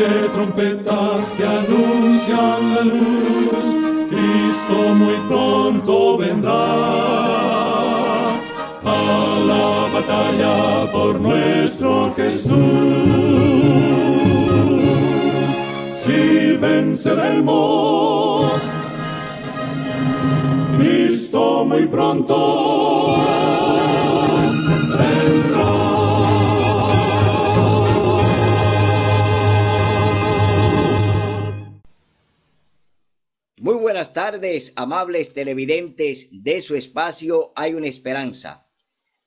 de trompetas que anuncian la luz, Cristo muy pronto vendrá a la batalla por nuestro Jesús. Si venceremos, Cristo muy pronto vendrá. Muy buenas tardes, amables televidentes de su espacio Hay una Esperanza.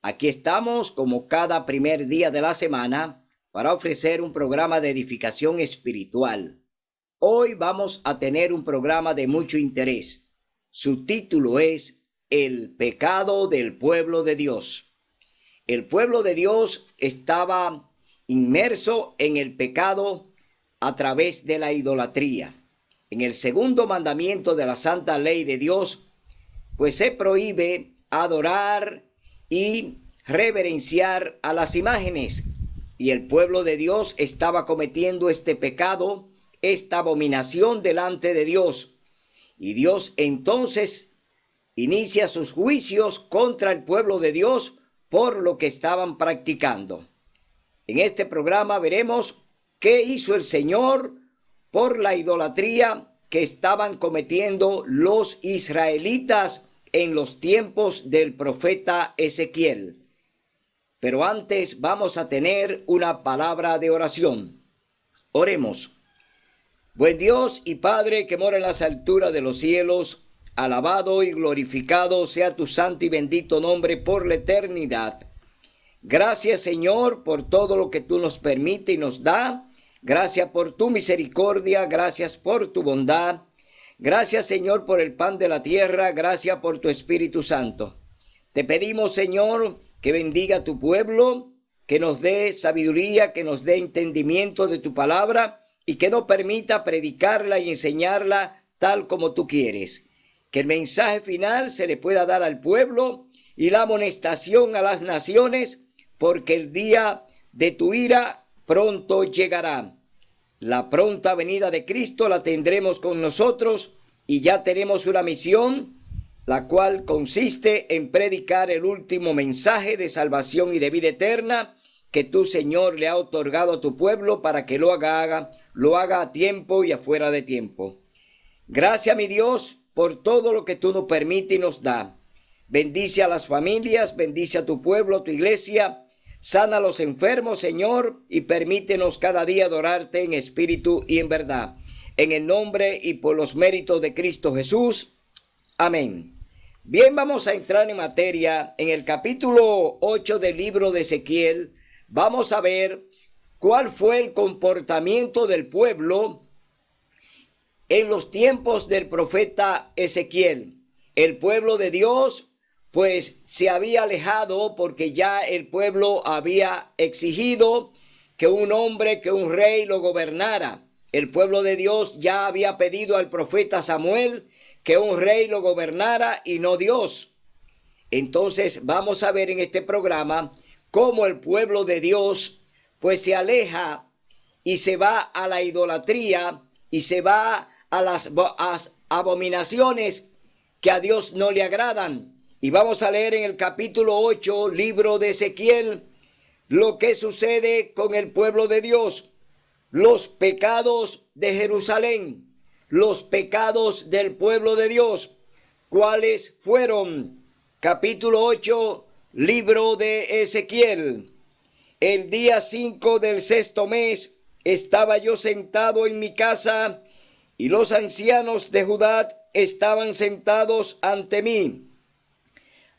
Aquí estamos como cada primer día de la semana para ofrecer un programa de edificación espiritual. Hoy vamos a tener un programa de mucho interés. Su título es El pecado del pueblo de Dios. El pueblo de Dios estaba inmerso en el pecado a través de la idolatría. En el segundo mandamiento de la santa ley de Dios, pues se prohíbe adorar y reverenciar a las imágenes. Y el pueblo de Dios estaba cometiendo este pecado, esta abominación delante de Dios. Y Dios entonces inicia sus juicios contra el pueblo de Dios por lo que estaban practicando. En este programa veremos qué hizo el Señor por la idolatría que estaban cometiendo los israelitas en los tiempos del profeta Ezequiel. Pero antes vamos a tener una palabra de oración. Oremos. Buen Dios y Padre que mora en las alturas de los cielos, alabado y glorificado sea tu santo y bendito nombre por la eternidad. Gracias, Señor, por todo lo que tú nos permites y nos da. Gracias por tu misericordia, gracias por tu bondad. Gracias, Señor, por el pan de la tierra, gracias por tu Espíritu Santo. Te pedimos, Señor, que bendiga a tu pueblo, que nos dé sabiduría, que nos dé entendimiento de tu palabra y que nos permita predicarla y enseñarla tal como tú quieres. Que el mensaje final se le pueda dar al pueblo y la amonestación a las naciones, porque el día de tu ira pronto llegará. La pronta venida de Cristo la tendremos con nosotros y ya tenemos una misión, la cual consiste en predicar el último mensaje de salvación y de vida eterna que tú, Señor, le has otorgado a tu pueblo para que lo haga a tiempo y afuera de tiempo. Gracias, mi Dios, por todo lo que tú nos permites y nos da. Bendice a las familias, bendice a tu pueblo, a tu iglesia. Sana a los enfermos, Señor, y permítenos cada día adorarte en espíritu y en verdad. En el nombre y por los méritos de Cristo Jesús. Amén. Bien, vamos a entrar en materia. En el capítulo 8 del libro de Ezequiel, vamos a ver cuál fue el comportamiento del pueblo en los tiempos del profeta Ezequiel. El pueblo de Dios pues se había alejado porque ya el pueblo había exigido que un hombre, que un rey lo gobernara. El pueblo de Dios ya había pedido al profeta Samuel que un rey lo gobernara y no Dios. Entonces vamos a ver en este programa cómo el pueblo de Dios pues se aleja y se va a la idolatría y se va a las abominaciones que a Dios no le agradan. Y vamos a leer en el capítulo 8, libro de Ezequiel, lo que sucede con el pueblo de Dios, los pecados de Jerusalén, los pecados del pueblo de Dios. ¿Cuáles fueron? Capítulo 8, libro de Ezequiel. El día 5 del sexto mes estaba yo sentado en mi casa y los ancianos de Judá estaban sentados ante mí.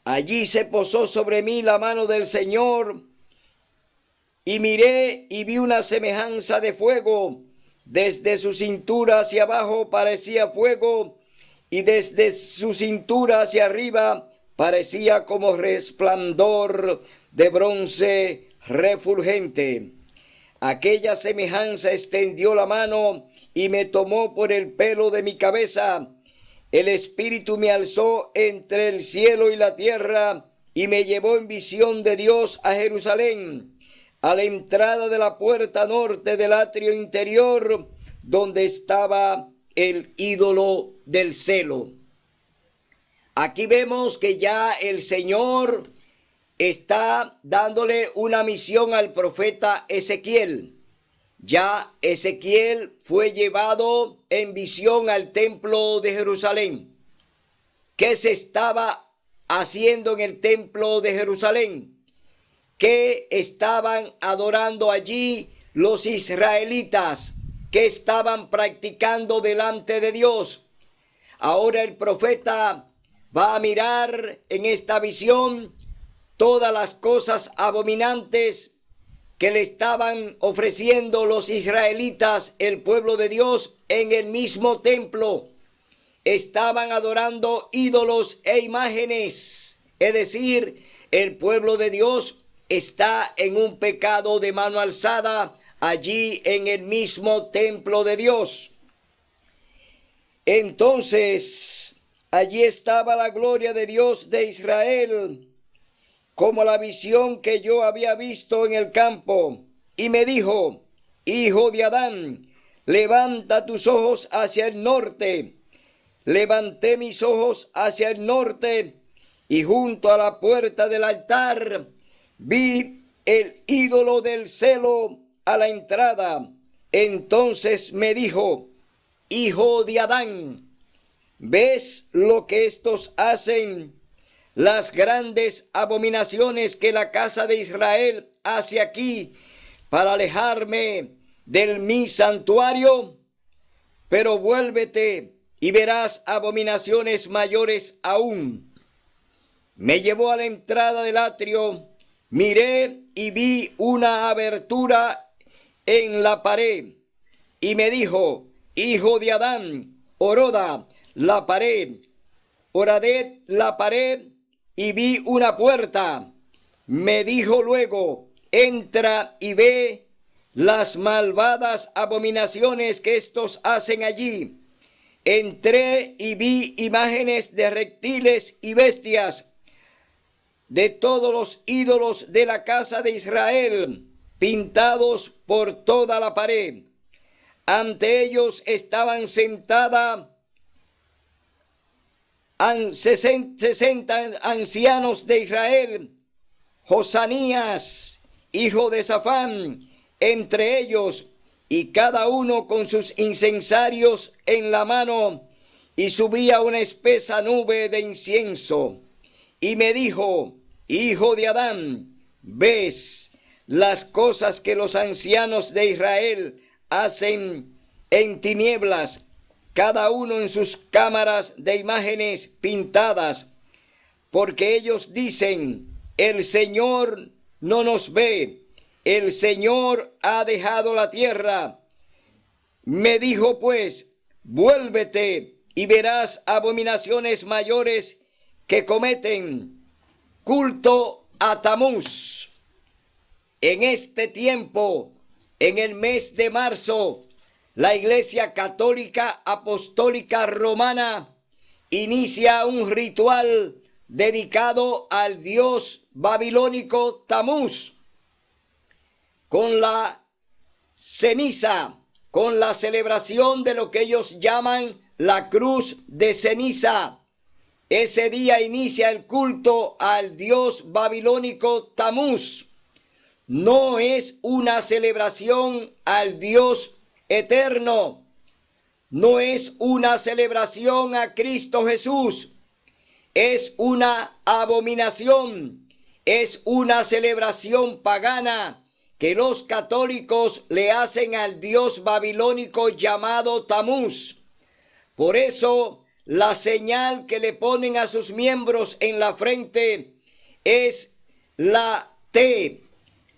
Allí se posó sobre mí la mano del Señor, y miré y vi una semejanza de fuego. Desde su cintura hacia abajo parecía fuego, y desde su cintura hacia arriba parecía como resplandor de bronce refulgente. Aquella semejanza extendió la mano y me tomó por el pelo de mi cabeza. El Espíritu me alzó entre el cielo y la tierra y me llevó en visión de Dios a Jerusalén, a la entrada de la puerta norte del atrio interior, donde estaba el ídolo del celo. Aquí vemos que ya el Señor está dándole una misión al profeta Ezequiel. Ya Ezequiel fue llevado en visión al templo de Jerusalén. ¿Qué se estaba haciendo en el templo de Jerusalén? ¿Qué estaban adorando allí los israelitas? ¿Qué estaban practicando delante de Dios? Ahora el profeta va a mirar en esta visión todas las cosas abominantes que le estaban ofreciendo los israelitas, el pueblo de Dios, en el mismo templo. Estaban adorando ídolos e imágenes. Es decir, el pueblo de Dios está en un pecado de mano alzada allí en el mismo templo de Dios. Entonces, allí estaba la gloria de Dios de Israel, como la visión que yo había visto en el campo. Y me dijo: hijo de Adán, levanta tus ojos hacia el norte. Levanté mis ojos hacia el norte, y junto a la puerta del altar vi el ídolo del celo a la entrada. Entonces me dijo: hijo de Adán, ¿ves lo que estos hacen? Las grandes abominaciones que la casa de Israel hace aquí para alejarme de mi santuario. Pero vuélvete y verás abominaciones mayores aún. Me llevó a la entrada del atrio, miré y vi una abertura en la pared, y me dijo: hijo de Adán, oroda la pared. Horadé la pared y vi una puerta. Me dijo luego: entra y ve las malvadas abominaciones que estos hacen allí. Entré y vi imágenes de reptiles y bestias, de todos los ídolos de la casa de Israel, pintados por toda la pared. Ante ellos estaban sentadas 60 ancianos de Israel, Josanías, hijo de Safán, entre ellos, y cada uno con sus incensarios en la mano, y subía una espesa nube de incienso. Y me dijo: hijo de Adán, ¿ves las cosas que los ancianos de Israel hacen en tinieblas, cada uno en sus cámaras de imágenes pintadas? Porque ellos dicen: el Señor no nos ve, el Señor ha dejado la tierra. Me dijo pues: vuélvete y verás abominaciones mayores que cometen. Culto a Tamuz. En este tiempo, en el mes de marzo, la Iglesia Católica Apostólica Romana inicia un ritual dedicado al dios babilónico Tamuz, con la ceniza, con la celebración de lo que ellos llaman la cruz de ceniza. Ese día inicia el culto al dios babilónico Tamuz. No es una celebración al Dios eterno. No es una celebración a Cristo Jesús. Es una abominación. Es una celebración pagana que los católicos le hacen al dios babilónico llamado Tamuz. Por eso, la señal que le ponen a sus miembros en la frente es la T,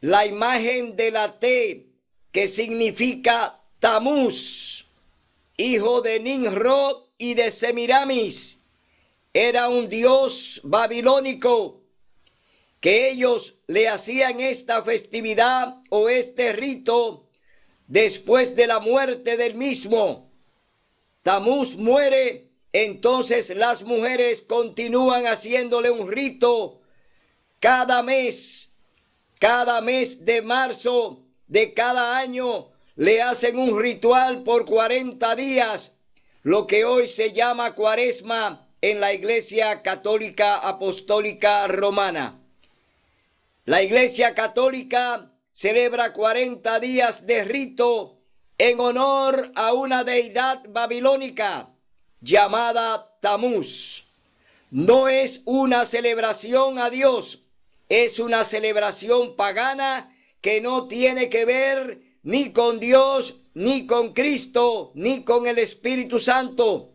la imagen de la T, que significa Tamuz, hijo de Nimrod y de Semiramis. Era un dios babilónico que ellos le hacían esta festividad o este rito después de la muerte del mismo. Tamuz muere, entonces las mujeres continúan haciéndole un rito cada mes cada mes de marzo de cada año le hacen un ritual por 40 días, lo que hoy se llama Cuaresma en la Iglesia Católica Apostólica Romana. La Iglesia Católica celebra 40 días de rito en honor a una deidad babilónica llamada Tamuz. No es una celebración a Dios, es una celebración pagana que no tiene que ver ni con Dios, ni con Cristo, ni con el Espíritu Santo.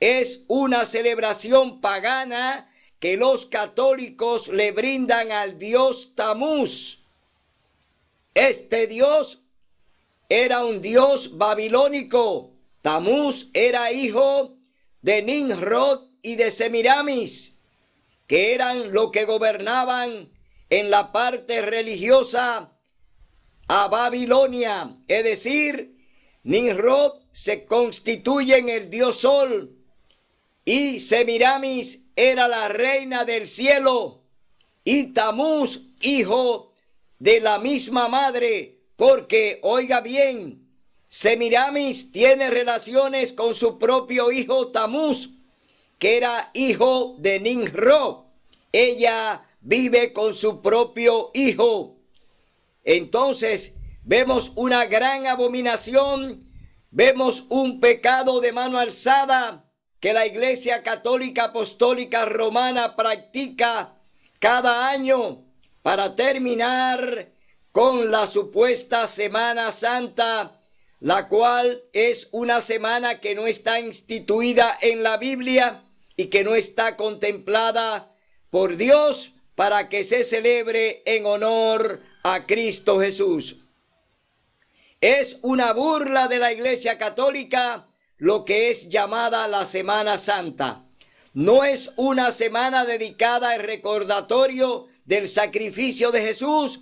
Es una celebración pagana que los católicos le brindan al dios Tamuz. Este dios era un dios babilónico. Tamuz era hijo de Nimrod y de Semiramis, que eran los que gobernaban en la parte religiosa a Babilonia. Es decir, Nimrod se constituye en el dios Sol y Semiramis era la reina del cielo y Tamuz hijo de la misma madre, porque oiga bien, Semiramis tiene relaciones con su propio hijo Tamuz, que era hijo de Nimrod. Ella vive con su propio hijo. Entonces vemos una gran abominación, vemos un pecado de mano alzada que la Iglesia Católica Apostólica Romana practica cada año para terminar con la supuesta Semana Santa, la cual es una semana que no está instituida en la Biblia y que no está contemplada por Dios para que se celebre en honor a Cristo Jesús. Es una burla de la Iglesia Católica lo que es llamada la Semana Santa. No es una semana dedicada al recordatorio del sacrificio de Jesús,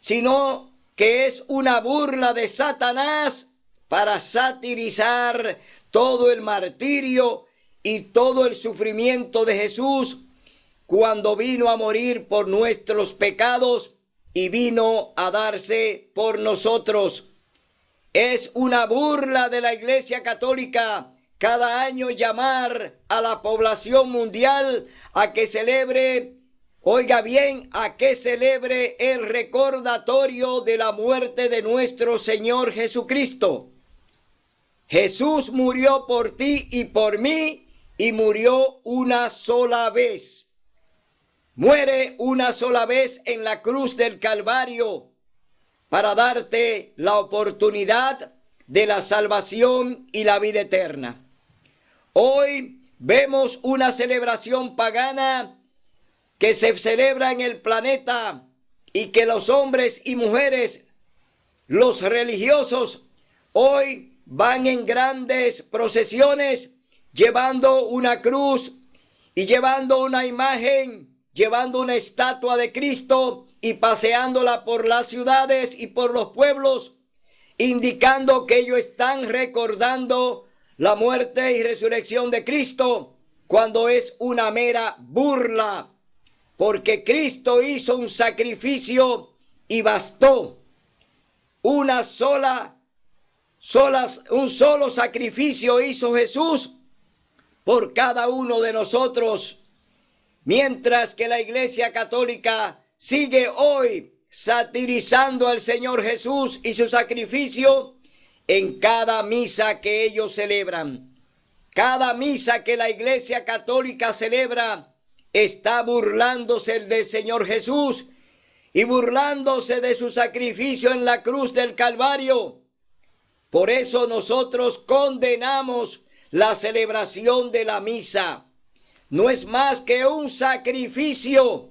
sino que es una burla de Satanás para satirizar todo el martirio y todo el sufrimiento de Jesús cuando vino a morir por nuestros pecados y vino a darse por nosotros. Es una burla de la Iglesia Católica cada año llamar a la población mundial a que celebre, oiga bien, a que celebre el recordatorio de la muerte de nuestro Señor Jesucristo. Jesús murió por ti y por mí y murió una sola vez. Muere una sola vez en la cruz del Calvario para darte la oportunidad de la salvación y la vida eterna. Hoy vemos una celebración pagana que se celebra en el planeta y que los hombres y mujeres, los religiosos, hoy van en grandes procesiones llevando una cruz y llevando una imagen, llevando una estatua de Cristo y paseándola por las ciudades y por los pueblos, indicando que ellos están recordando la muerte y resurrección de Cristo, cuando es una mera burla, porque Cristo hizo un sacrificio y bastó. Un solo sacrificio hizo Jesús por cada uno de nosotros, mientras que la Iglesia Católica sigue hoy satirizando al Señor Jesús y su sacrificio en cada misa que ellos celebran. Cada misa que la Iglesia Católica celebra está burlándose del Señor Jesús y burlándose de su sacrificio en la cruz del Calvario. Por eso nosotros condenamos la celebración de la misa. No es más que un sacrificio.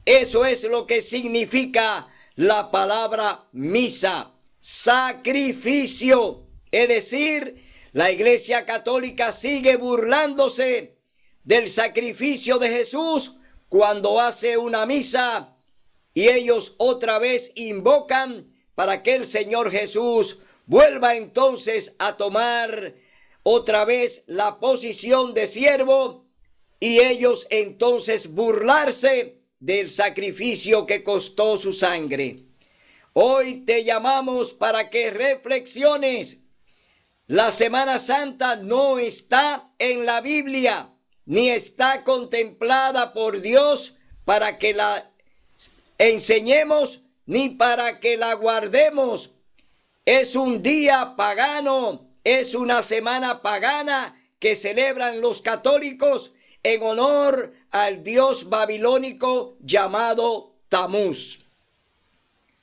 Eso es lo que significa la palabra misa. Sacrificio. Es decir, la Iglesia Católica sigue burlándose del sacrificio de Jesús cuando hace una misa y ellos otra vez invocan para que el Señor Jesús vuelva entonces a tomar otra vez la posición de siervo y ellos entonces burlarse del sacrificio que costó su sangre. Hoy te llamamos para que reflexiones. La Semana Santa no está en la Biblia, ni está contemplada por Dios para que la enseñemos, ni para que la guardemos. Es un día pagano, es una semana pagana que celebran los católicos en honor al dios babilónico llamado Tamuz.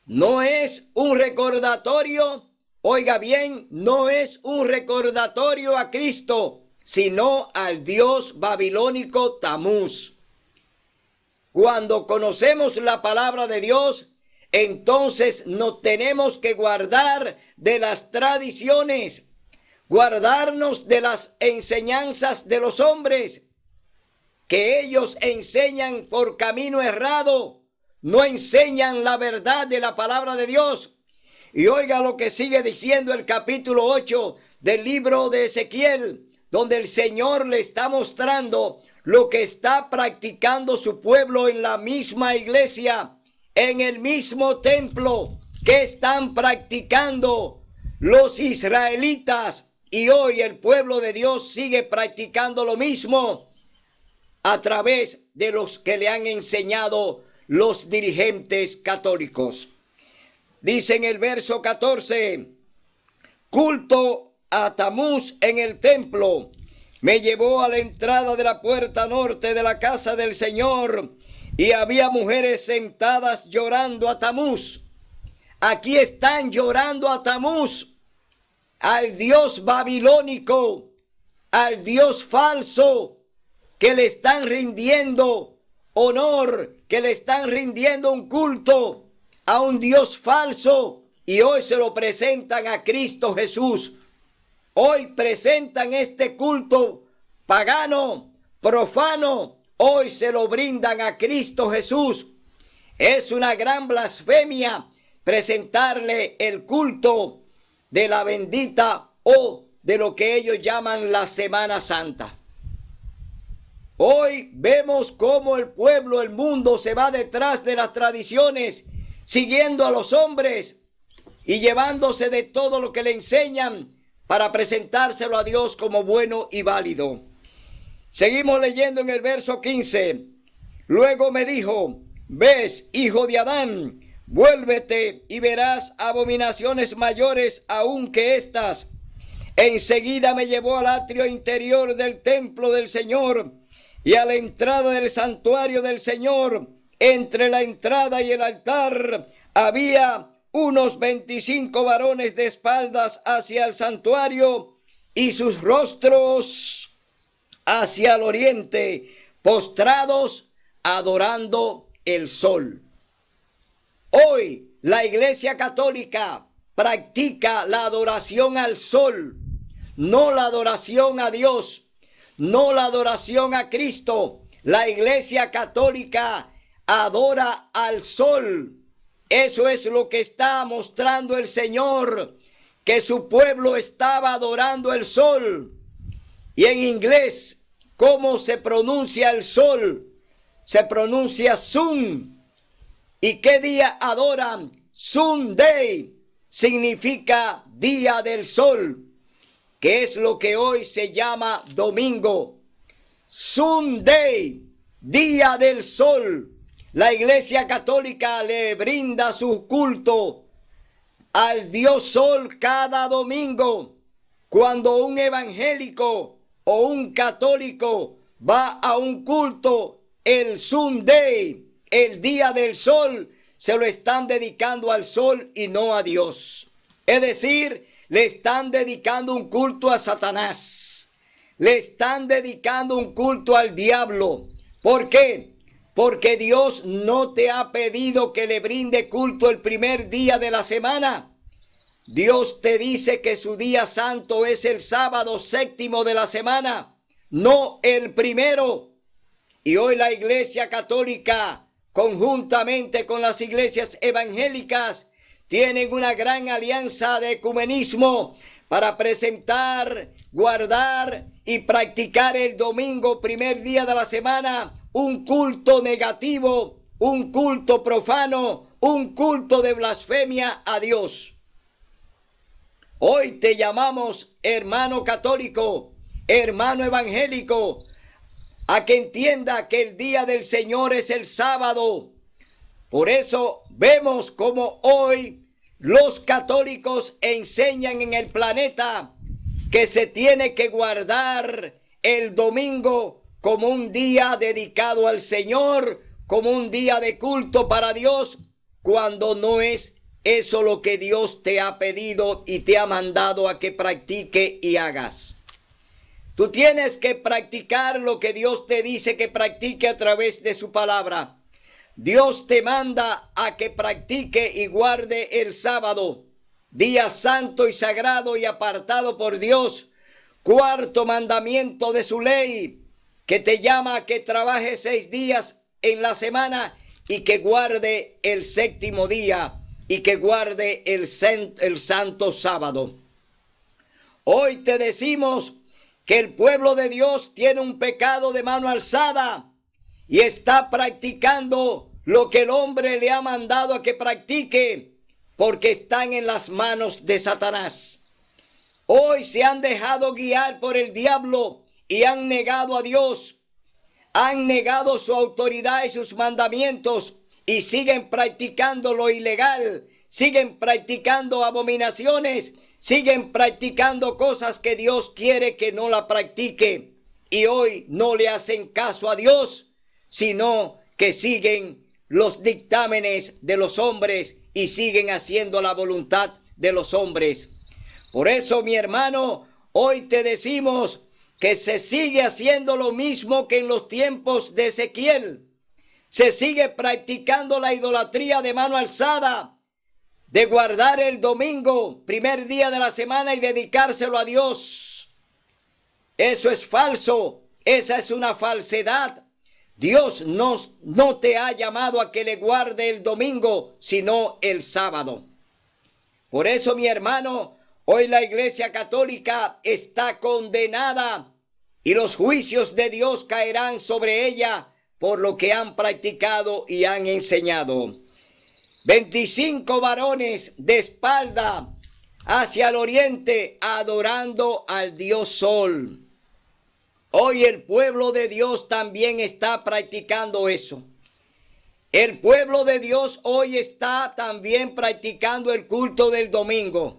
No es un recordatorio, oiga bien, no es un recordatorio a Cristo, sino al dios babilónico Tamuz. Cuando conocemos la palabra de Dios, entonces nos tenemos que guardar de las tradiciones, guardarnos de las enseñanzas de los hombres, que ellos enseñan por camino errado, no enseñan la verdad de la palabra de Dios. Y oiga lo que sigue diciendo el capítulo 8 del libro de Ezequiel, donde el Señor le está mostrando lo que está practicando su pueblo en la misma iglesia, en el mismo templo que están practicando los israelitas. Y hoy el pueblo de Dios sigue practicando lo mismo a través de los que le han enseñado los dirigentes católicos. Dice en el verso 14, culto a Tamuz en el templo. Me llevó a la entrada de la puerta norte de la casa del Señor y había mujeres sentadas llorando a Tamuz. Aquí están llorando a Tamuz, al dios babilónico, al dios falso, que le están rindiendo honor, que le están rindiendo un culto a un dios falso, y hoy se lo presentan a Cristo Jesús. Hoy presentan este culto pagano, profano, hoy se lo brindan a Cristo Jesús. Es una gran blasfemia presentarle el culto de la bendita o de lo que ellos llaman la Semana Santa. Hoy vemos cómo el pueblo, el mundo se va detrás de las tradiciones, siguiendo a los hombres y llevándose de todo lo que le enseñan para presentárselo a Dios como bueno y válido. Seguimos leyendo en el verso 15. Luego me dijo, ves, hijo de Adán, vuélvete y verás abominaciones mayores aún que estas. Enseguida me llevó al atrio interior del templo del Señor y a la entrada del santuario del Señor. Entre la entrada y el altar había unos 25 varones de espaldas hacia el santuario y sus rostros hacia el oriente, postrados adorando el sol. Hoy la Iglesia Católica practica la adoración al sol, no la adoración a Dios, no la adoración a Cristo. La Iglesia Católica adora al sol. Eso es lo que está mostrando el Señor, que su pueblo estaba adorando el sol. Y en inglés, ¿cómo se pronuncia el sol? Se pronuncia sun. ¿Y qué día adoran? Sunday. Significa día del sol, que es lo que hoy se llama domingo. Sunday, día del sol. La Iglesia Católica le brinda su culto al Dios Sol cada domingo. Cuando un evangélico o un católico va a un culto, el Sunday, el día del sol, se lo están dedicando al sol y no a Dios. Es decir, le están dedicando un culto a Satanás. Le están dedicando un culto al diablo. ¿Por qué? Porque Dios no te ha pedido que le brinde culto el primer día de la semana. Dios te dice que su día santo es el sábado séptimo de la semana, no el primero. Y hoy la Iglesia Católica, conjuntamente con las iglesias evangélicas, tienen una gran alianza de ecumenismo para presentar, guardar y practicar el domingo, primer día de la semana, un culto negativo, un culto profano, un culto de blasfemia a Dios. Hoy te llamamos hermano católico, hermano evangélico, a que entienda que el día del Señor es el sábado. Por eso vemos como hoy los católicos enseñan en el planeta que se tiene que guardar el domingo como un día dedicado al Señor, como un día de culto para Dios, cuando no es eso lo que Dios te ha pedido y te ha mandado a que practique y hagas. Tú tienes que practicar lo que Dios te dice que practique a través de su palabra. Dios te manda a que practique y guarde el sábado, día santo y sagrado y apartado por Dios, cuarto mandamiento de su ley, que te llama a que trabajes 6 días en la semana y que guarde el séptimo día y que guarde el santo sábado. Hoy te decimos que el pueblo de Dios tiene un pecado de mano alzada y está practicando lo que el hombre le ha mandado a que practique, porque están en las manos de Satanás. Hoy se han dejado guiar por el diablo y han negado a Dios, han negado su autoridad y sus mandamientos y siguen practicando lo ilegal, siguen practicando abominaciones, siguen practicando cosas que Dios quiere que no la practique. Y hoy no le hacen caso a Dios, sino que siguen los dictámenes de los hombres y siguen haciendo la voluntad de los hombres. Por eso, mi hermano, hoy te decimos que se sigue haciendo lo mismo que en los tiempos de Ezequiel. Se sigue practicando la idolatría de mano alzada, de guardar el domingo, primer día de la semana, y dedicárselo a Dios. Eso es falso, esa es una falsedad. Dios no te ha llamado a que le guarde el domingo, sino el sábado. Por eso, mi hermano, hoy la Iglesia Católica está condenada y los juicios de Dios caerán sobre ella por lo que han practicado y han enseñado. 25 varones de espalda hacia el oriente adorando al Dios Sol. Hoy el pueblo de Dios también está practicando eso. El pueblo de Dios hoy está también practicando el culto del domingo,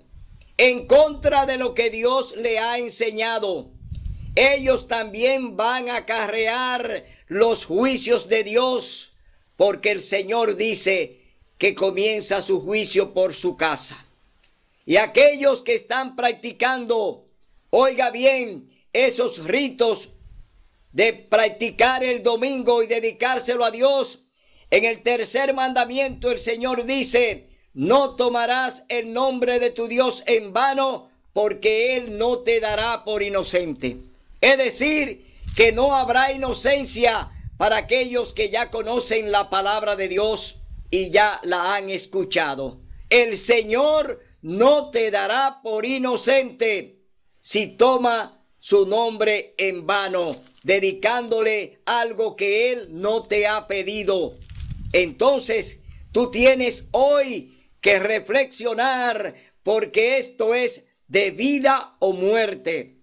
en contra de lo que Dios le ha enseñado. Ellos también van a acarrear los juicios de Dios, porque el Señor dice que comienza su juicio por su casa. Y aquellos que están practicando, oiga bien, esos ritos de practicar el domingo y dedicárselo a Dios, en el tercer mandamiento el Señor dice: no tomarás el nombre de tu Dios en vano, porque Él no te dará por inocente. Es decir, que no habrá inocencia para aquellos que ya conocen la palabra de Dios y ya la han escuchado. El Señor no te dará por inocente si toma su nombre en vano, dedicándole algo que Él no te ha pedido. Entonces, tú tienes hoy que reflexionar, porque esto es de vida o muerte,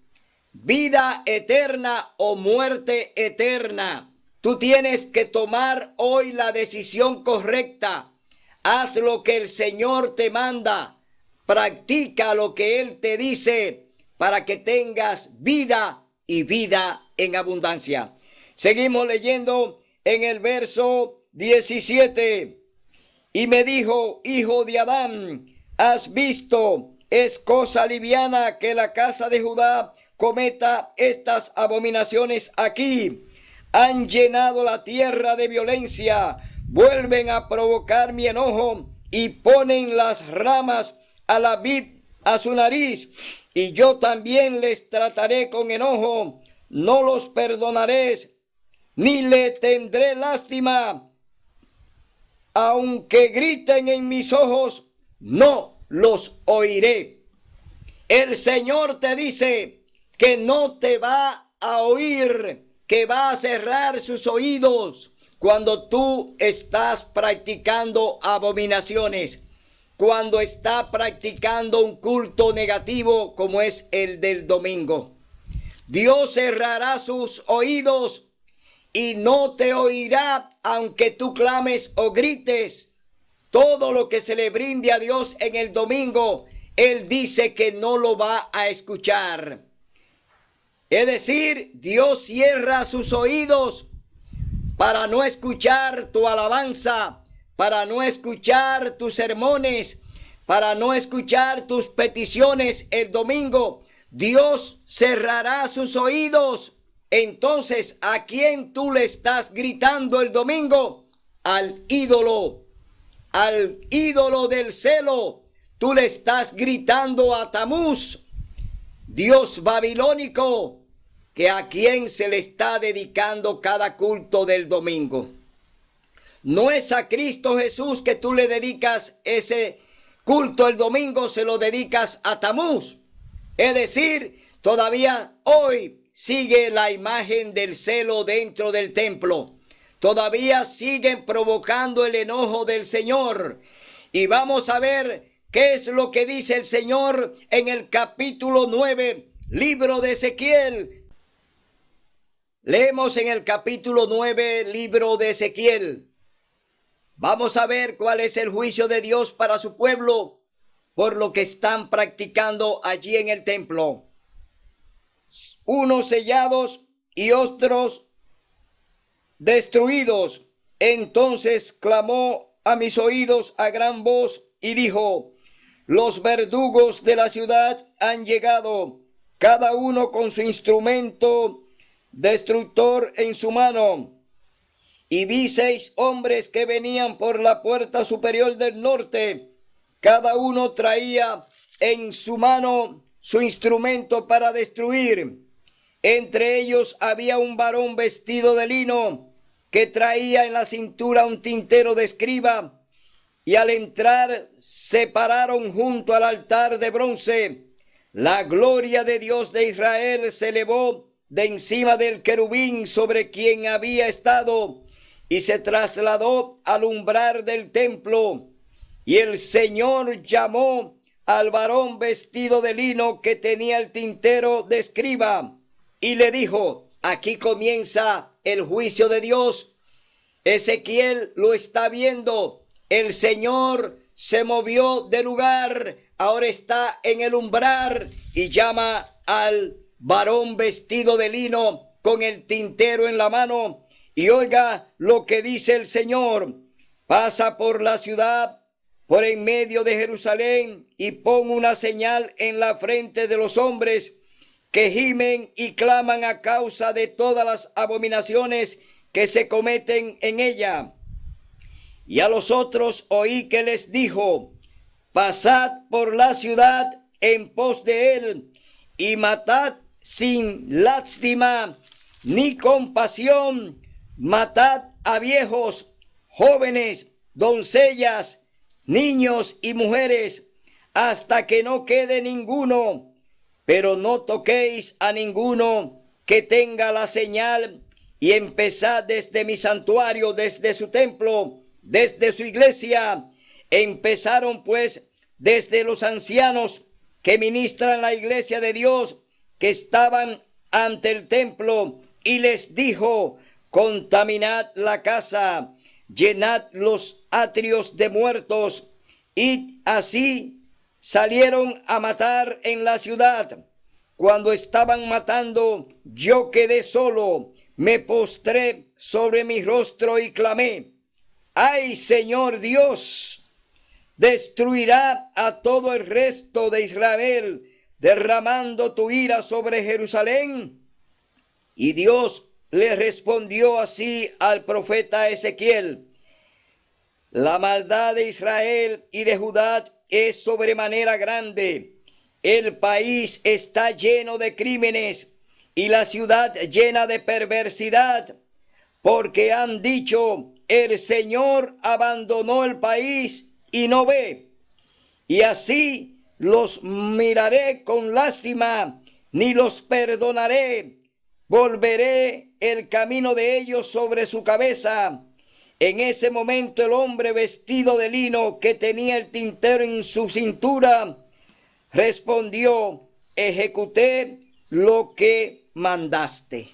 vida eterna o muerte eterna. Tú tienes que tomar hoy la decisión correcta. Haz lo que el Señor te manda, practica lo que Él te dice, para que tengas vida y vida en abundancia. Seguimos leyendo en el verso 17. Y me dijo: hijo de Adán, ¿has visto? Es cosa liviana que la casa de Judá cometa estas abominaciones aquí. Han llenado la tierra de violencia, vuelven a provocar mi enojo y ponen las ramas a la vid a su nariz. Y yo también les trataré con enojo, no los perdonaré, ni le tendré lástima. Aunque griten en mis ojos, no los oiré. El Señor te dice que no te va a oír, que va a cerrar sus oídos, cuando tú estás practicando abominaciones, cuando estás practicando un culto negativo como es el del domingo. Dios cerrará sus oídos y no te oirá aunque tú clames o grites. Todo lo que se le brinde a Dios en el domingo, Él dice que no lo va a escuchar. Es decir, Dios cierra sus oídos para no escuchar tu alabanza, para no escuchar tus sermones, para no escuchar tus peticiones el domingo. Dios cerrará sus oídos. Entonces, ¿a quién tú le estás gritando el domingo? Al ídolo del celo. Tú le estás gritando a Tamuz, dios babilónico, que a quien se le está dedicando cada culto del domingo. No es a Cristo Jesús que tú le dedicas ese culto el domingo, se lo dedicas a Tamuz. Es decir, todavía hoy sigue la imagen del celo dentro del templo. Todavía siguen provocando el enojo del Señor. Y vamos a ver qué es lo que dice el Señor en el capítulo 9, libro de Ezequiel. Leemos en el capítulo 9, libro de Ezequiel. Vamos a ver cuál es el juicio de Dios para su pueblo por lo que están practicando allí en el templo. Unos sellados y otros destruidos. Entonces clamó a mis oídos a gran voz y dijo: los verdugos de la ciudad han llegado, cada uno con su instrumento destructor en su mano. Y vi 6 hombres que venían por la puerta superior del norte. Cada uno traía en su mano su instrumento para destruir. Entre ellos había un varón vestido de lino que traía en la cintura un tintero de escriba, y al entrar se pararon junto al altar de bronce. La gloria de Dios de Israel se elevó de encima del querubín sobre quien había estado y se trasladó al umbral del templo. Y el Señor llamó al varón vestido de lino que tenía el tintero de escriba y le dijo: aquí comienza el juicio de Dios. Ezequiel lo está viendo. El Señor se movió de lugar, ahora está en el umbral y llama al varón vestido de lino con el tintero en la mano. Y oiga lo que dice el Señor: pasa por la ciudad, por en medio de Jerusalén, y pon una señal en la frente de los hombres que gimen y claman a causa de todas las abominaciones que se cometen en ella. Y a los otros oí que les dijo: pasad por la ciudad en pos de él, y matad sin lástima ni compasión, matad a viejos, jóvenes, doncellas, niños y mujeres, hasta que no quede ninguno, pero no toquéis a ninguno que tenga la señal, y empezad desde mi santuario, desde su templo, desde su iglesia. Empezaron pues desde los ancianos que ministran la iglesia de Dios, que estaban ante el templo, y les dijo: contaminad la casa, llenad los atrios de muertos. Y así salieron a matar en la ciudad. Cuando estaban matando, yo quedé solo, me postré sobre mi rostro y clamé: ¡ay, Señor Dios! Destruirá a todo el resto de Israel, derramando tu ira sobre Jerusalén. Y Dios le respondió así al profeta Ezequiel: la maldad de Israel y de Judá es sobremanera grande. El país está lleno de crímenes y la ciudad llena de perversidad, porque han dicho: el Señor abandonó el país y no ve. Y así los miraré con lástima, ni los perdonaré. Volveré el camino de ellos sobre su cabeza, En ese momento el hombre vestido de lino que tenía el tintero en su cintura respondió: ejecuté lo que mandaste.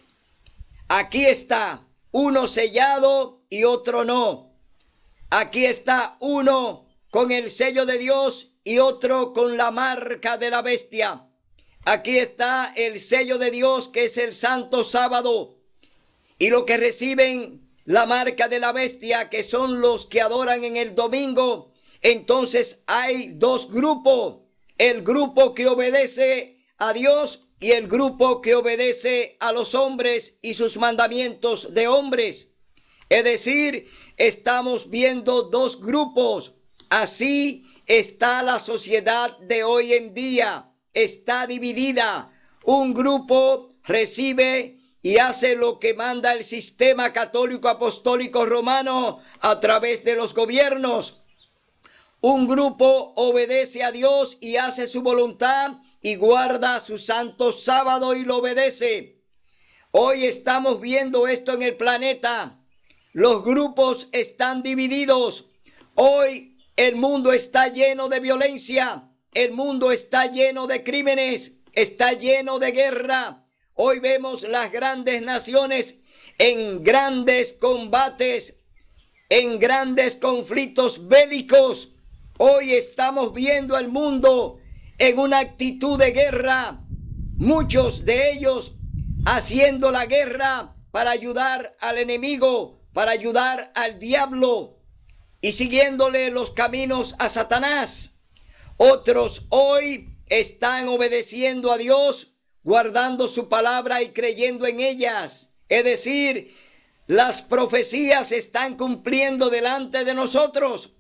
Aquí está, uno sellado y otro no. Aquí está uno con el sello de Dios y otro con la marca de la bestia. Aquí está el sello de Dios, que es el santo sábado, y lo que reciben la marca de la bestia, que son los que adoran en el domingo. Entonces hay dos grupos: el grupo que obedece a Dios y el grupo que obedece a los hombres y sus mandamientos de hombres. Es decir, estamos viendo dos grupos. Así está la sociedad de hoy en día. Está dividida. Un grupo recibe y hace lo que manda el sistema católico apostólico romano a través de los gobiernos. Un grupo obedece a Dios y hace su voluntad y guarda su santo sábado y lo obedece. Hoy estamos viendo esto en el planeta. Los grupos están divididos. Hoy el mundo está lleno de violencia. El mundo está lleno de crímenes. Está lleno de guerra. Hoy vemos las grandes naciones en grandes combates, en grandes conflictos bélicos. Hoy estamos viendo al mundo en una actitud de guerra. Muchos de ellos haciendo la guerra para ayudar al enemigo, para ayudar al diablo y siguiéndole los caminos a Satanás. Otros hoy están obedeciendo a Dios, guardando su palabra y creyendo en ellas. Es decir, las profecías se están cumpliendo delante de nosotros.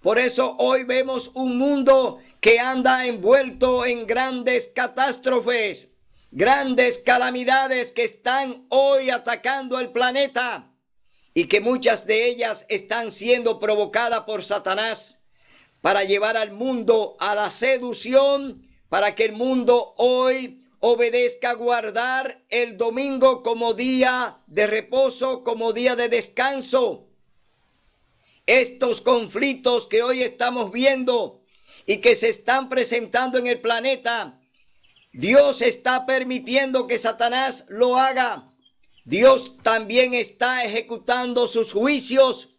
Por eso hoy vemos un mundo que anda envuelto en grandes catástrofes, grandes calamidades que están hoy atacando el planeta y que muchas de ellas están siendo provocadas por Satanás para llevar al mundo a la seducción, para que el mundo hoy obedezca a guardar el domingo como día de reposo, como día de descanso. Estos conflictos que hoy estamos viendo y que se están presentando en el planeta, Dios está permitiendo que Satanás lo haga. Dios también está ejecutando sus juicios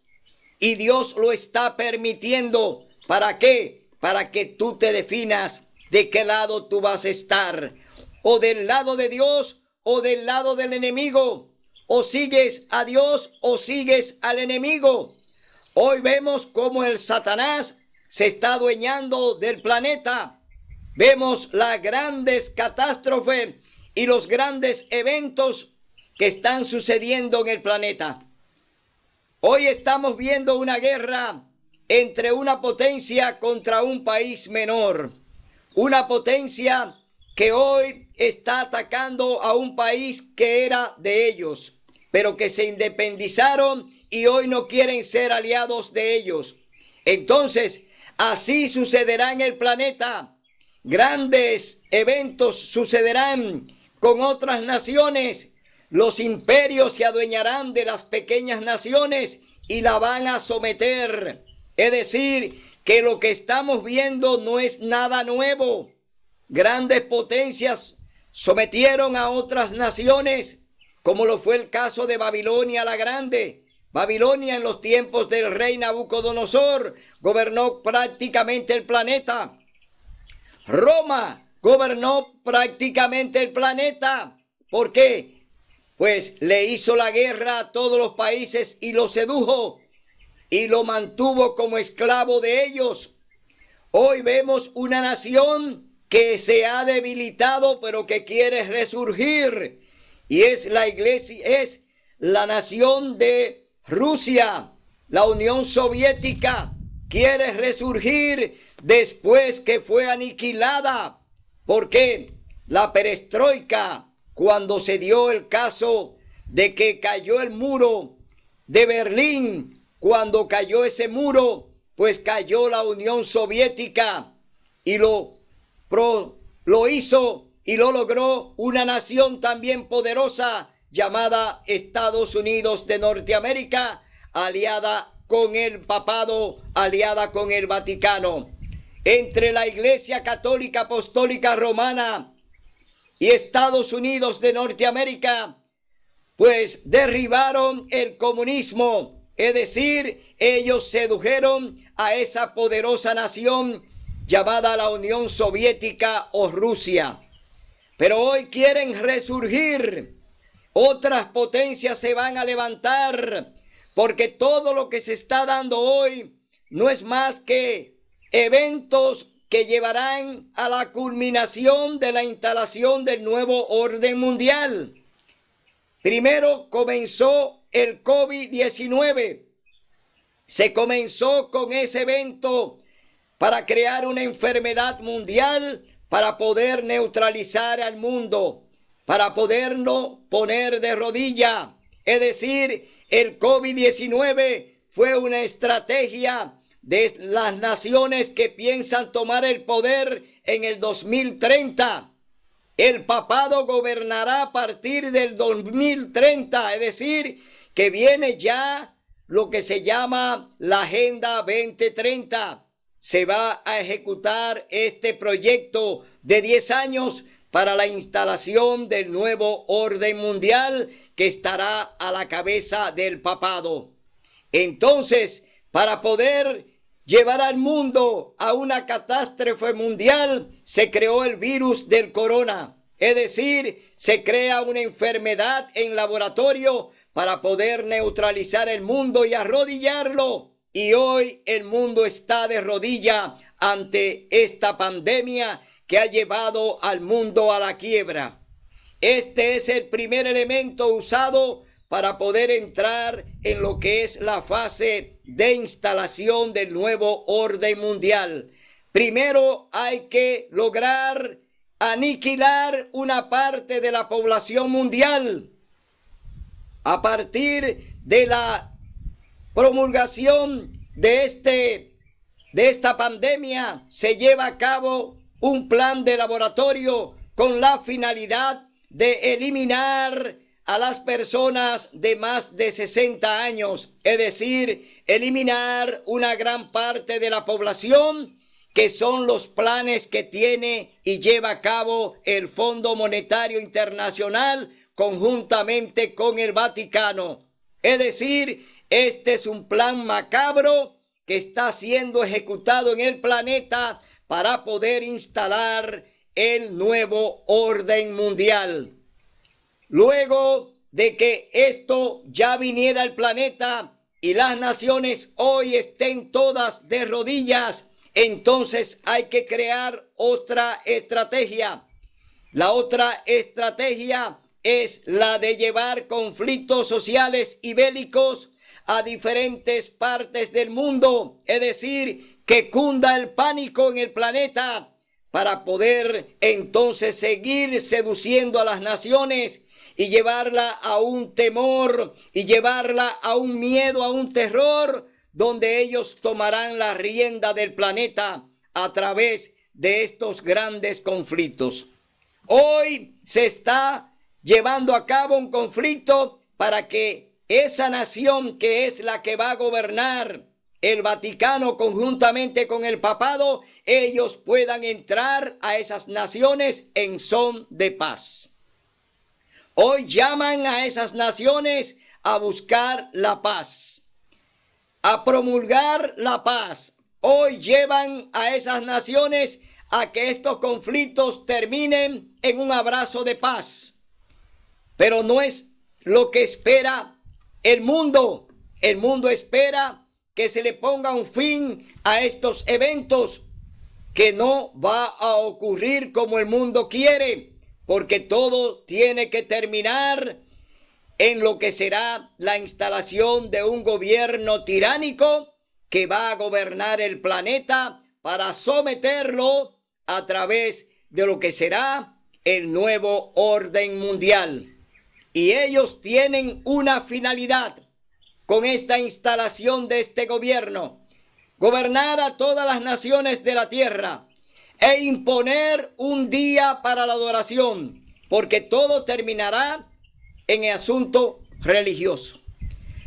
y Dios lo está permitiendo. ¿Para qué? Para que tú te definas de qué lado tú vas a estar. O del lado de Dios o del lado del enemigo. O sigues a Dios o sigues al enemigo. Hoy vemos cómo el Satanás se está adueñando del planeta. Vemos las grandes catástrofes y los grandes eventos que están sucediendo en el planeta. Hoy estamos viendo una guerra entre una potencia contra un país menor. Una potencia que hoy está atacando a un país que era de ellos, pero que se independizaron y hoy no quieren ser aliados de ellos. Entonces, así sucederá en el planeta. Grandes eventos sucederán con otras naciones. Los imperios se adueñarán de las pequeñas naciones y la van a someter. Es decir, que lo que estamos viendo no es nada nuevo. Grandes potencias sometieron a otras naciones, como lo fue el caso de Babilonia la Grande. Babilonia en los tiempos del rey Nabucodonosor gobernó prácticamente el planeta. Roma gobernó prácticamente el planeta. ¿Por qué? Pues le hizo la guerra a todos los países y lo sedujo y lo mantuvo como esclavo de ellos. Hoy vemos una nación que se ha debilitado pero que quiere resurgir, y es la iglesia, es la nación de Rusia. La Unión Soviética quiere resurgir después que fue aniquilada. ¿Por qué? La perestroika, cuando se dio el caso de que cayó el muro de Berlín, cuando cayó ese muro, pues cayó la Unión Soviética y lo hizo y lo logró una nación también poderosa llamada Estados Unidos de Norteamérica, aliada con el papado, aliada con el Vaticano. Entre la Iglesia Católica Apostólica Romana y Estados Unidos de Norteamérica, pues derribaron el comunismo, es decir, ellos sedujeron a esa poderosa nación llamada la Unión Soviética o Rusia. Pero hoy quieren resurgir, otras potencias se van a levantar, porque todo lo que se está dando hoy no es más que eventos que llevarán a la culminación de la instalación del nuevo orden mundial. Primero comenzó el COVID-19. Se comenzó con ese evento para crear una enfermedad mundial, para poder neutralizar al mundo, para poderlo poner de rodilla. Es decir, el COVID-19 fue una estrategia de las naciones que piensan tomar el poder en el 2030. El papado gobernará a partir del 2030, es decir, que viene ya lo que se llama la Agenda 2030. Se va a ejecutar este proyecto de 10 años para la instalación del nuevo orden mundial que estará a la cabeza del papado. Entonces, para poder llevar al mundo a una catástrofe mundial, se creó el virus del corona. Es decir, se crea una enfermedad en laboratorio para poder neutralizar el mundo y arrodillarlo. Y hoy el mundo está de rodilla ante esta pandemia que ha llevado al mundo a la quiebra. Este es el primer elemento usado para poder entrar en lo que es la fase de instalación del nuevo orden mundial. Primero hay que lograr aniquilar una parte de la población mundial. A partir de la promulgación de esta pandemia, se lleva a cabo un plan de laboratorio con la finalidad de eliminar a las personas de más de 60 años, es decir, eliminar una gran parte de la población, que son los planes que tiene y lleva a cabo el Fondo Monetario Internacional conjuntamente con el Vaticano. Es decir, este es un plan macabro que está siendo ejecutado en el planeta para poder instalar el nuevo orden mundial. Luego de que esto ya viniera al planeta y las naciones hoy estén todas de rodillas, entonces hay que crear otra estrategia. La otra estrategia es la de llevar conflictos sociales y bélicos a diferentes partes del mundo, es decir, que cunda el pánico en el planeta para poder entonces seguir seduciendo a las naciones y llevarla a un temor y llevarla a un miedo, a un terror, donde ellos tomarán la rienda del planeta a través de estos grandes conflictos. Hoy se está llevando a cabo un conflicto para que esa nación que es la que va a gobernar, el Vaticano conjuntamente con el papado, ellos puedan entrar a esas naciones en son de paz. Hoy llaman a esas naciones a buscar la paz, a promulgar la paz. Hoy llevan a esas naciones a que estos conflictos terminen en un abrazo de paz. Pero no es lo que espera el mundo. El mundo espera que se le ponga un fin a estos eventos, que no va a ocurrir como el mundo quiere, porque todo tiene que terminar en lo que será la instalación de un gobierno tiránico que va a gobernar el planeta para someterlo a través de lo que será el nuevo orden mundial. Y ellos tienen una finalidad con esta instalación de este gobierno: gobernar a todas las naciones de la tierra e imponer un día para la adoración, porque todo terminará en el asunto religioso.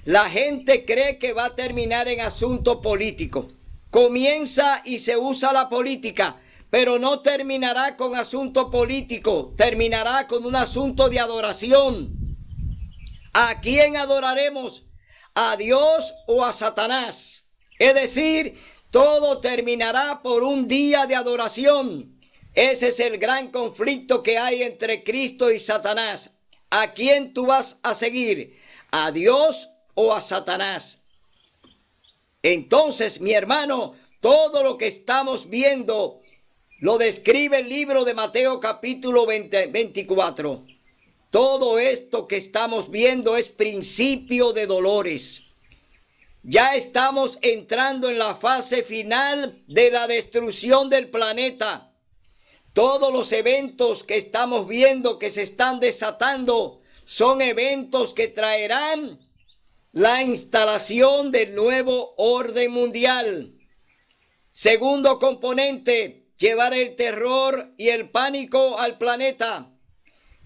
la gente cree que va a terminar en asunto político. Comienza y se usa la política, pero no terminará con asunto político, terminará con un asunto de adoración. ¿A quién adoraremos? ¿A Dios o a Satanás? Es decir, todo terminará por un día de adoración. Ese es el gran conflicto que hay entre Cristo y Satanás. ¿A quién tú vas a seguir? ¿A Dios o a Satanás? Entonces, mi hermano, todo lo que estamos viendo lo describe el libro de Mateo capítulo 24. Todo esto que estamos viendo es principio de dolores. Ya estamos entrando en la fase final de la destrucción del planeta. Todos los eventos que estamos viendo que se están desatando son eventos que traerán la instalación del nuevo orden mundial. Segundo componente, llevar el terror y el pánico al planeta.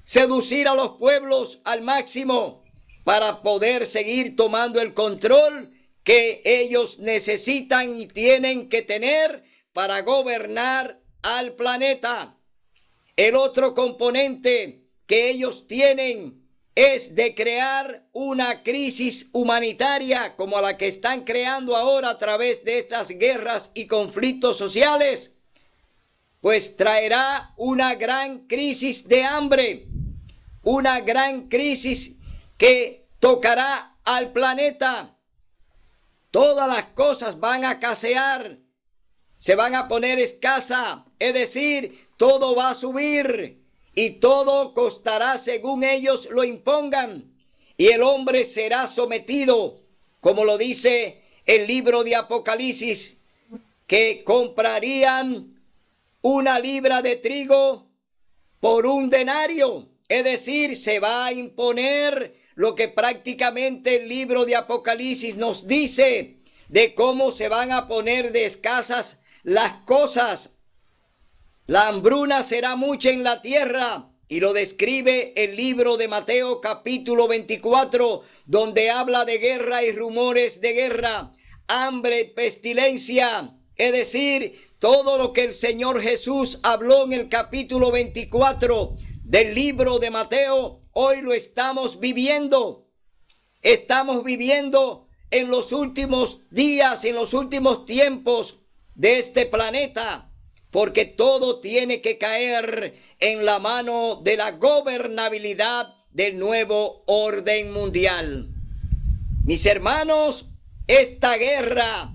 Seducir a los pueblos al máximo para poder seguir tomando el control que ellos necesitan y tienen que tener para gobernar al planeta. El otro componente que ellos tienen es de crear una crisis humanitaria como la que están creando ahora a través de estas guerras y conflictos sociales, pues traerá una gran crisis de hambre. Una gran crisis que tocará al planeta. Todas las cosas van a escasear, se van a poner escasa, es decir, todo va a subir y todo costará según ellos lo impongan. Y el hombre será sometido, como lo dice el libro de Apocalipsis, que comprarían una libra de trigo por un denario. Es decir, se va a imponer lo que prácticamente el libro de Apocalipsis nos dice de cómo se van a poner de escasas las cosas. La hambruna será mucha en la tierra y lo describe el libro de Mateo capítulo 24, donde habla de guerra y rumores de guerra, hambre, pestilencia. Es decir, todo lo que el Señor Jesús habló en el capítulo 24 del libro de Mateo, hoy lo estamos viviendo. Estamos viviendo en los últimos días, en los últimos tiempos de este planeta, porque todo tiene que caer en la mano de la gobernabilidad del nuevo orden mundial. Mis hermanos, esta guerra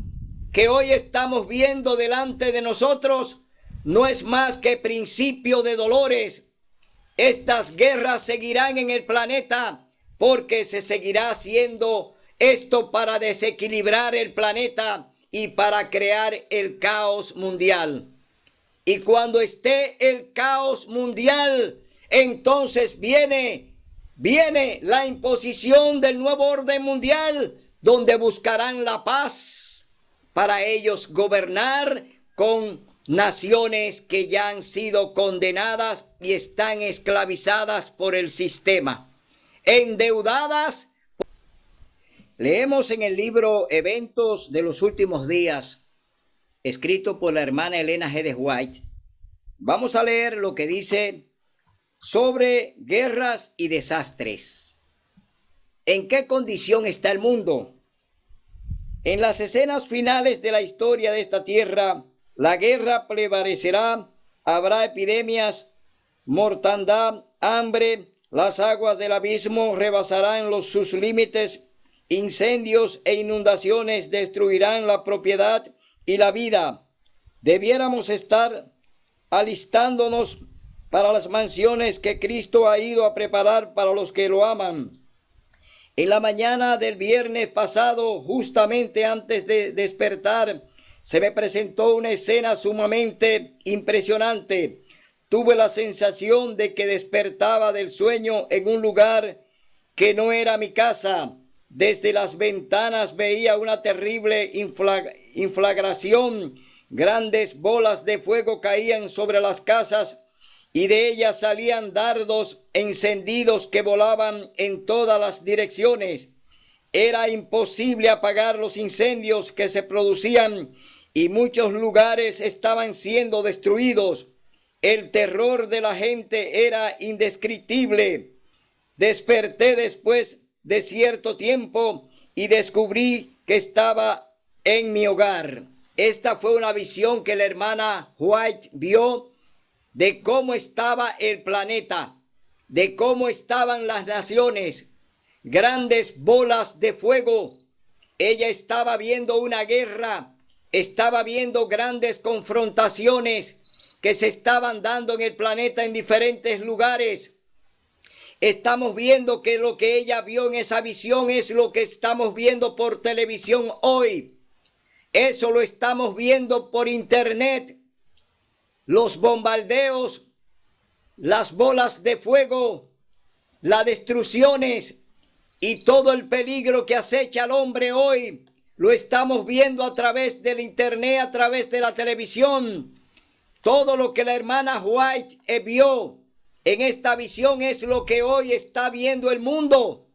que hoy estamos viendo delante de nosotros no es más que principio de dolores. Estas guerras seguirán en el planeta porque se seguirá haciendo esto para desequilibrar el planeta y para crear el caos mundial. Y cuando esté el caos mundial, entonces viene la imposición del nuevo orden mundial, donde buscarán la paz para ellos gobernar con naciones que ya han sido condenadas y están esclavizadas por el sistema, endeudadas. Leemos en el libro Eventos de los Últimos Días, escrito por la hermana Elena G. de White. Vamos a leer lo que dice sobre guerras y desastres. ¿En qué condición está el mundo? En las escenas finales de la historia de esta tierra, la guerra prevalecerá, habrá epidemias, mortandad, hambre, las aguas del abismo rebasarán sus límites, incendios e inundaciones destruirán la propiedad y la vida. Debiéramos estar alistándonos para las mansiones que Cristo ha ido a preparar para los que lo aman. En la mañana del viernes pasado, justamente antes de despertar, se me presentó una escena sumamente impresionante. Tuve la sensación de que despertaba del sueño en un lugar que no era mi casa. Desde las ventanas veía una terrible inflagración. Grandes bolas de fuego caían sobre las casas y de ellas salían dardos encendidos que volaban en todas las direcciones. era imposible apagar los incendios que se producían y muchos lugares estaban siendo destruidos. El terror de la gente era indescriptible. Desperté después de cierto tiempo y descubrí que estaba en mi hogar. Esta fue una visión que la hermana White vio de cómo estaba el planeta, de cómo estaban las naciones, grandes bolas de fuego. Ella estaba viendo una guerra, estaba viendo grandes confrontaciones que se estaban dando en el planeta en diferentes lugares. Estamos viendo que lo que ella vio en esa visión es lo que estamos viendo por televisión hoy. Eso lo estamos viendo por internet. Los bombardeos, las bolas de fuego, las destrucciones y todo el peligro que acecha al hombre hoy, lo estamos viendo a través del internet, a través de la televisión. Todo lo que la hermana White vio en esta visión es lo que hoy está viendo el mundo.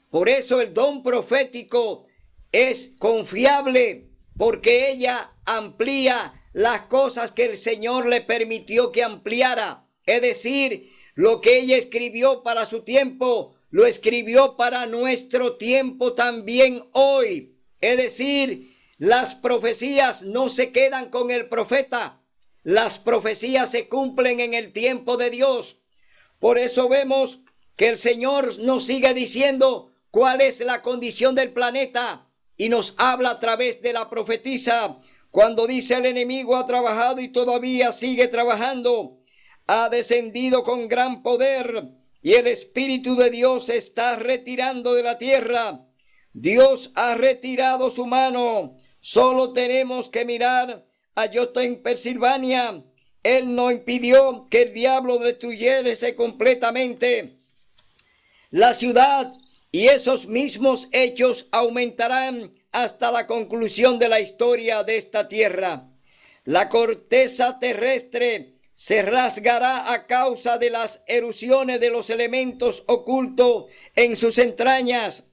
Por eso el don profético es confiable, porque ella amplía las cosas que el Señor le permitió que ampliara. Es decir, lo que ella escribió para su tiempo, lo escribió para nuestro tiempo también hoy. Es decir, las profecías no se quedan con el profeta. Las profecías se cumplen en el tiempo de Dios. Por eso vemos que el Señor nos sigue diciendo cuál es la condición del planeta y nos habla a través de la profetisa. Cuando dice: el enemigo ha trabajado y todavía sigue trabajando, ha descendido con gran poder y el Espíritu de Dios se está retirando de la tierra. Dios ha retirado su mano. Solo tenemos que mirar a Yotem, Pensilvania. Él no impidió que el diablo destruyese completamente la ciudad, y esos mismos hechos aumentarán hasta la conclusión de la historia de esta tierra. La corteza terrestre se rasgará a causa de las erupciones de los elementos ocultos en sus entrañas.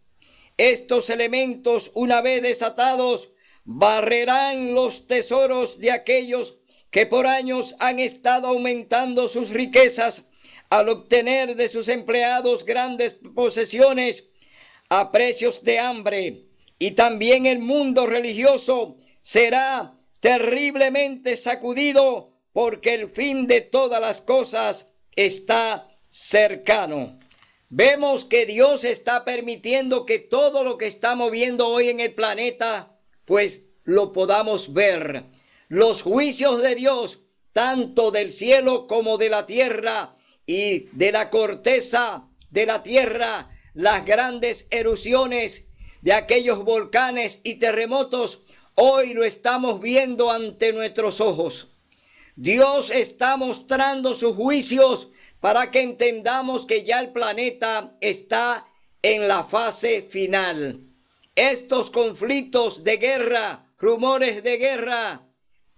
Estos elementos, una vez desatados, barrerán los tesoros de aquellos que por años han estado aumentando sus riquezas al obtener de sus empleados grandes posesiones a precios de hambre. Y también el mundo religioso será terriblemente sacudido, porque el fin de todas las cosas está cercano. Vemos que Dios está permitiendo que todo lo que estamos viendo hoy en el planeta, pues lo podamos ver. Los juicios de Dios, tanto del cielo como de la tierra y de la corteza de la tierra, las grandes erupciones de aquellos volcanes y terremotos, hoy lo estamos viendo ante nuestros ojos. Dios está mostrando sus juicios para que entendamos que ya el planeta está en la fase final. Estos conflictos de guerra, rumores de guerra,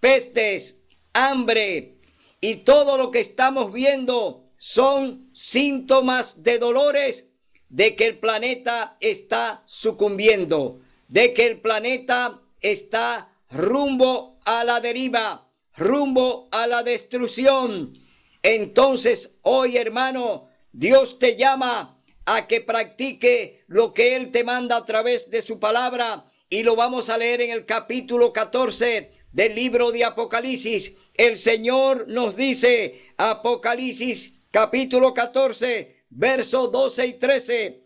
pestes, hambre y todo lo que estamos viendo son síntomas de dolores de que el planeta está sucumbiendo, de que el planeta está rumbo a la deriva, rumbo a la destrucción. Entonces, hoy, hermano, Dios te llama a que practique lo que Él te manda a través de su palabra, y lo vamos a leer en el capítulo 14 del libro de Apocalipsis. El Señor nos dice, Apocalipsis capítulo 14, versos 12 y 13,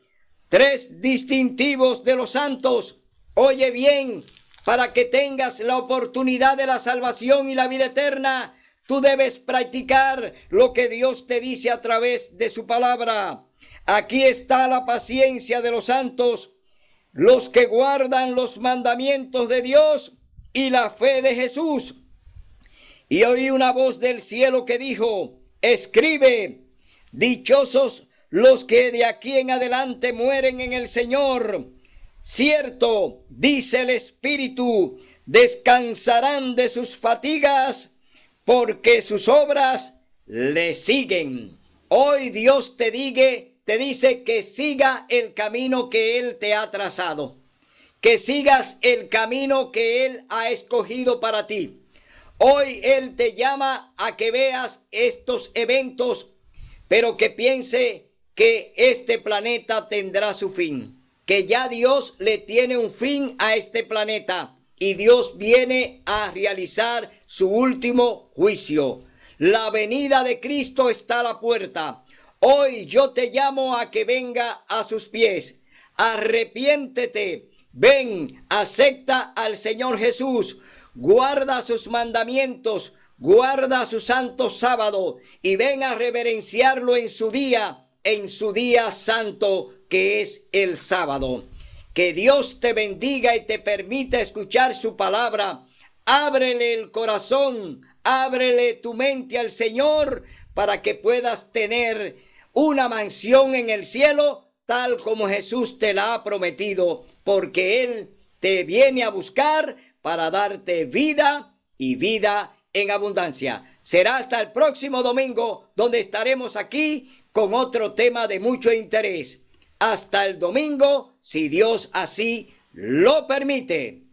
tres distintivos de los santos. Oye bien, para que tengas la oportunidad de la salvación y la vida eterna, tú debes practicar lo que Dios te dice a través de su palabra. Aquí está la paciencia de los santos, los que guardan los mandamientos de Dios y la fe de Jesús. Y oí una voz del cielo que dijo: escribe, dichosos los que de aquí en adelante mueren en el Señor. Cierto, dice el Espíritu, descansarán de sus fatigas, porque sus obras le siguen. Hoy Dios te te dice que siga el camino que Él te ha trazado, que sigas el camino que Él ha escogido para ti. Hoy Él te llama a que veas estos eventos, pero que piense que este planeta tendrá su fin, que ya Dios le tiene un fin a este planeta y Dios viene a realizar su último juicio. La venida de Cristo está a la puerta. Hoy yo te llamo a que venga a sus pies. Arrepiéntete, ven, acepta al Señor Jesús, guarda sus mandamientos, guarda su santo sábado y ven a reverenciarlo en su día santo que es el sábado. Que Dios te bendiga y te permita escuchar su palabra. Ábrele el corazón, ábrele tu mente al Señor para que puedas tener una mansión en el cielo tal como Jesús te la ha prometido, porque Él te viene a buscar para darte vida y vida en abundancia. Será hasta el próximo domingo, donde estaremos aquí con otro tema de mucho interés. Hasta el domingo, si Dios así lo permite.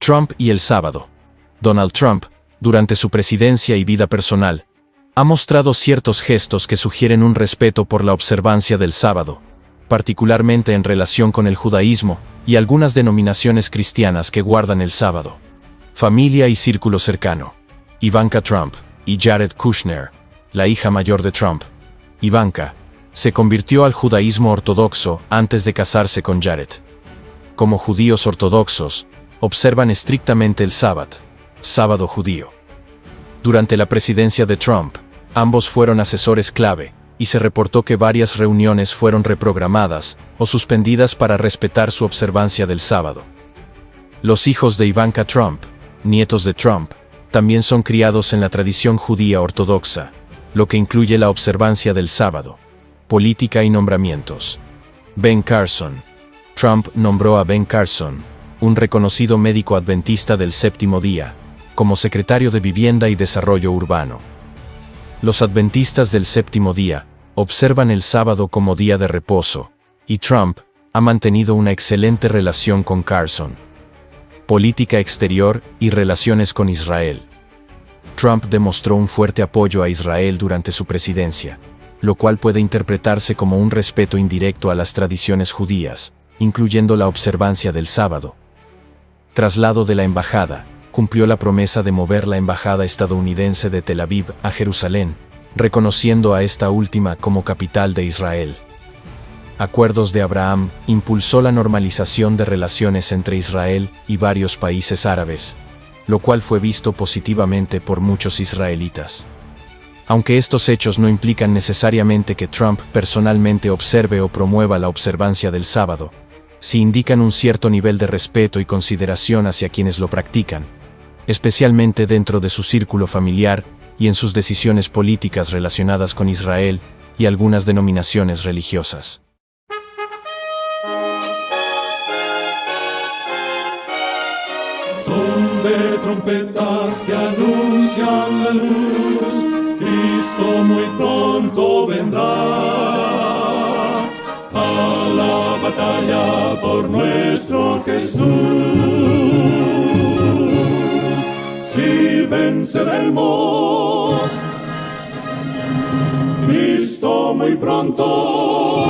Trump y el sábado. Donald Trump, durante su presidencia y vida personal, ha mostrado ciertos gestos que sugieren un respeto por la observancia del sábado, particularmente en relación con el judaísmo y algunas denominaciones cristianas que guardan el sábado. Familia y círculo cercano. Ivanka Trump y Jared Kushner, la hija mayor de Trump. Ivanka se convirtió al judaísmo ortodoxo antes de casarse con Jared. Como judíos ortodoxos, observan estrictamente el sábado judío. Durante la presidencia de Trump, ambos fueron asesores clave, y se reportó que varias reuniones fueron reprogramadas o suspendidas para respetar su observancia del sábado. Los hijos de Ivanka Trump, nietos de Trump, también son criados en la tradición judía ortodoxa, lo que incluye la observancia del sábado, política y nombramientos. Ben Carson. Trump nombró a Ben Carson, un reconocido médico adventista del séptimo día, como secretario de Vivienda y Desarrollo Urbano. Los adventistas del séptimo día observan el sábado como día de reposo, y Trump ha mantenido una excelente relación con Carson. Política exterior y relaciones con Israel. Trump demostró un fuerte apoyo a Israel durante su presidencia, lo cual puede interpretarse como un respeto indirecto a las tradiciones judías, incluyendo la observancia del sábado. Traslado de la embajada. Cumplió la promesa de mover la embajada estadounidense de Tel Aviv a Jerusalén, reconociendo a esta última como capital de Israel. Acuerdos de Abraham. Impulsó la normalización de relaciones entre Israel y varios países árabes, lo cual fue visto positivamente por muchos israelitas. Aunque estos hechos no implican necesariamente que Trump personalmente observe o promueva la observancia del sábado, sí indican un cierto nivel de respeto y consideración hacia quienes lo practican, especialmente dentro de su círculo familiar y en sus decisiones políticas relacionadas con Israel y algunas denominaciones religiosas. Son de trompetas que anuncian la luz, Cristo muy pronto vendrá. A la batalla por nuestro Jesús, si venceremos, Cristo muy pronto